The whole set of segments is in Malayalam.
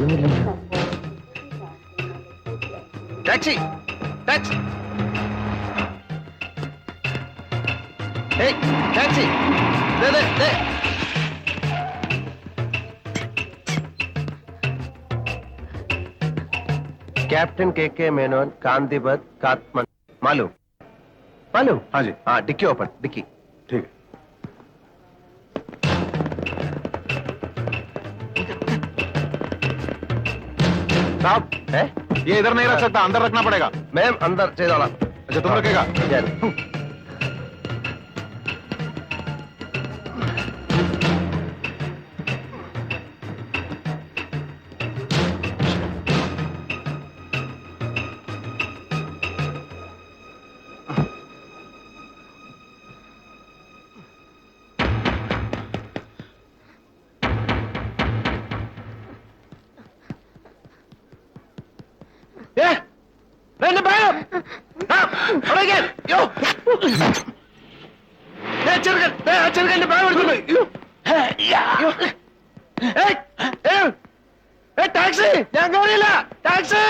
കാണുന്നില്ലല്ലോ. Taxi taxi taxi. कैप्टन के मेनोन कांदीपत काठमांडू. मालूम मालूम. हाँ जी. हाँ डिक्की ओपन डिक्की. ठीक है. साहब है ये इधर नहीं रख सकता, अंदर रखना पड़ेगा. मैम अंदर चेदाला. अच्छा तुम रखेगा. ടാക്സി ഞാൻ കയറിയില്ല. Taxi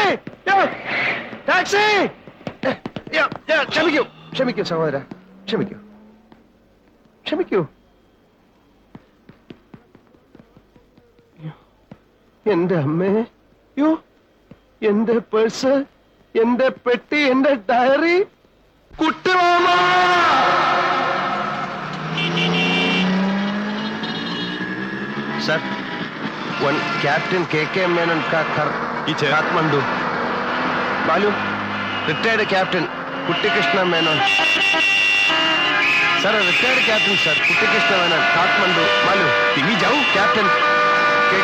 taxi. ക്ഷമിക്കൂ ക്ഷമിക്കൂ സഹോദര, ക്ഷമിക്കൂ ക്ഷമിക്കൂ. എന്റെ അമ്മേ, യോ എന്റെ പേഴ്സ്, എന്റെ പെട്ടി, എന്റെ ഡയറി. കുട്ടിമാമ सर वन कैप्टन के मेनन का घर काठमांडू. मालूम रिटायर्ड कैप्टन कुट्टी Krishna Menon. Sir retired captain sir कुट्टी कृष्ण मेनन काठमांडू. मालूम टीवी जाओ. कैप्टन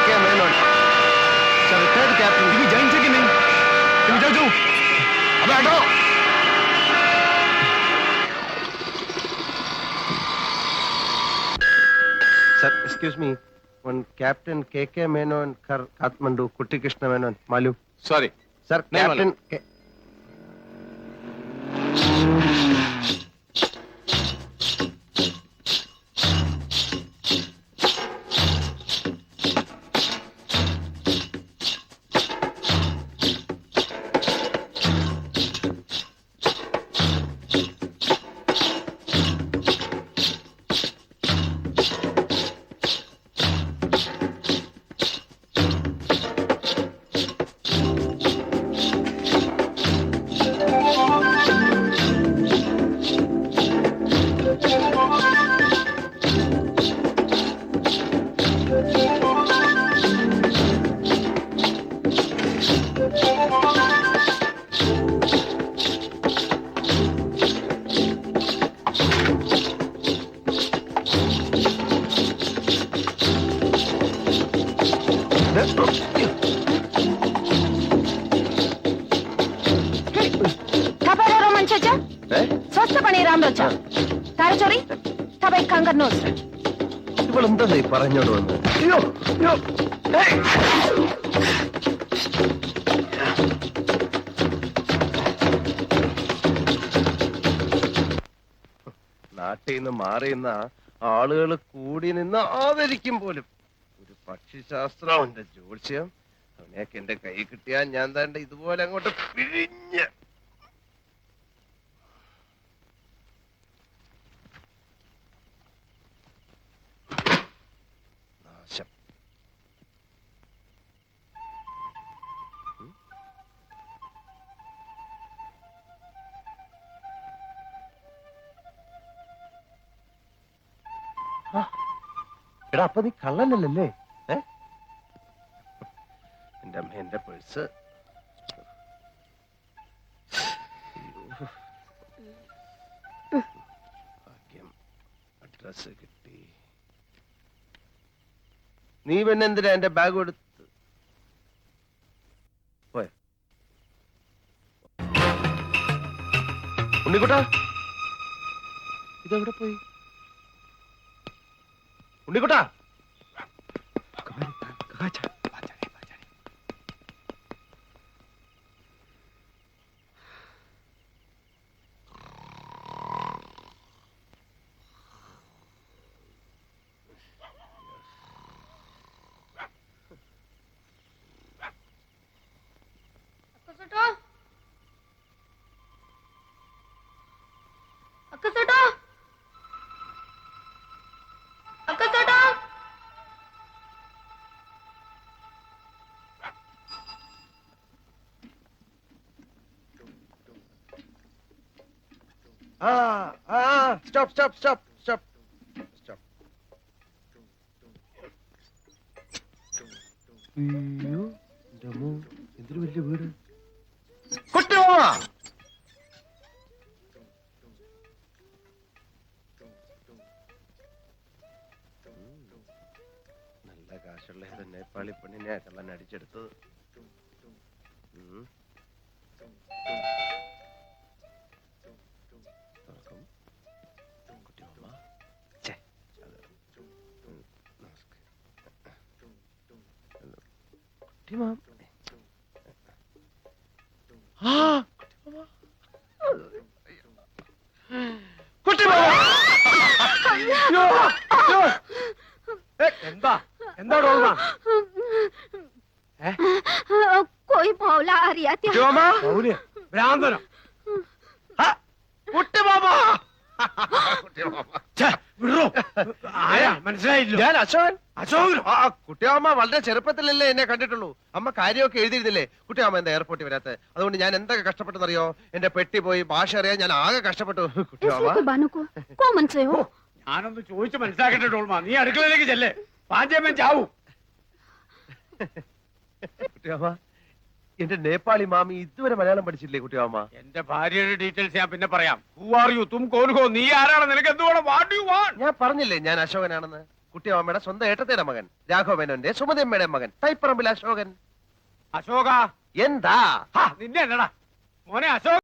के Menon sir retired captain. TV जाएंगे कि नहीं? टीवी जाओ जाओ. अबे हटो. Sir excuse me, one captain के मेनन कर काठमांडू कुट्टी कृष्ण मेनन. मालूम. सॉरी सर कैप्टन स्वस्त पणी राम रोचा तार चोरी तब एक कंगर नोस ഇവളെന്താ പറഞ്ഞോട് വന്ന്. അയ്യോ അയ്യോ. നാട്ടിൽ നിന്ന് മാറിയുന്ന ആളുകൾ കൂടി നിന്ന് ആദരിക്കും പോലും. ഒരു പക്ഷിശാസ്ത്രം എന്റെ ജ്യോത്സ്യം, അവനെയൊക്കെ എന്റെ കൈ കിട്ടിയാൽ ഞാൻ താണ്ട ഇതുപോലെ അങ്ങോട്ട് പിഴിഞ്ഞ്. നാശം. എടാ അപ്പൊ നീ കള്ളനല്ലേ? എന്റെ അമ്മ എന്റെ പേഴ്സ്. ഭാഗ്യം അഡ്രസ് കിട്ടി. നീ പിന്നെന്തിനാ എന്റെ ബാഗ് എടുത്ത് പോയ? ഉണ്ണിക്കുട്ടാ ഇതെവിടെ പോയി? ഉണ്ണിക്കുട്ടാ stop stop stop stop stop. അയ്യോ എന്റെ അമ്മോ, എന്തൊരു വലിയ വീട്. കുട്ടിയമ്മ, നല്ല കാശുള്ള ഏതോ നേപ്പാളി പെണ്ണിനെ കള്ളൻ അടിച്ചെടുത്തത്. തുറക്കും. കുട്ടിയമ്മ. ഛെ, അത്. നമസ്കാരം. കുട്ടിയമ്മ. ആ, കുട്ടിയമ്മ. അയ്യോ, അയ്യോ. എന്താ എന്താ ഡോൾമ? कोई मौला आ रहा था കുട്ടിയമ്മ. ഭ്രാന്തനോ? കുട്ടിയമ്മ. മനസ്സിലായില്ലോ. ഞാൻ അശോകൻ. അശോകനോ? കുട്ടിയമ്മ വളരെ ചെറുപ്പത്തിലല്ലേ എന്നെ കണ്ടിട്ടുള്ളൂ. അമ്മ കാര്യമൊക്കെ എഴുതിയിരുന്നില്ലേ? കുട്ടിയമ്മ എന്താ എയർപോർട്ടിൽ വരാത്ത? അതുകൊണ്ട് ഞാൻ എന്തൊക്കെ കഷ്ടപ്പെട്ടെന്നറിയോ? എന്റെ പെട്ടി പോയി, ഭാഷ അറിയാൻ ഞാൻ ആകെ കഷ്ടപ്പെട്ടു. കുട്ടിയമ്മ. इसलिए तो बानू को कौन से हो ഞാനൊന്ന് ചോദിച്ചു മനസ്സിലാക്കട്ടെ ഡോൾമ. നീ അടുക്കളയിലേക്ക് ചെല്ലേ, പാഞ്ചേമ്മൻ ചാവൂ. കുട്ടിയമ്മ, എന്റെ നേപ്പാളി മാമി ഇതുവരെ മലയാളം പഠിച്ചില്ലേ കുട്ടിയമ്മ? എന്റെ ഭാര്യയുടെ ഡീറ്റെയിൽസ് ഞാൻ പിന്നെ പറയാം. Who are you? തും കോൻ ഹോ? നീ ആരാണ്? നിനക്ക് എന്തുവേണം? What you want? ഞാൻ പറഞ്ഞില്ലേ ഞാൻ അശോകനാണെന്ന്. കുട്ടിയമ്മയുടെ സ്വന്തം ഏട്ടത്തിയുടെ മകൻ, രാഘവമേനോന്റെ സുമതിയമ്മയുടെ മകൻ, തൈപ്പറമ്പിൽ അശോകൻ. അശോക. എന്താ? നിന്നെ എന്നടാ മോനെ അശോക.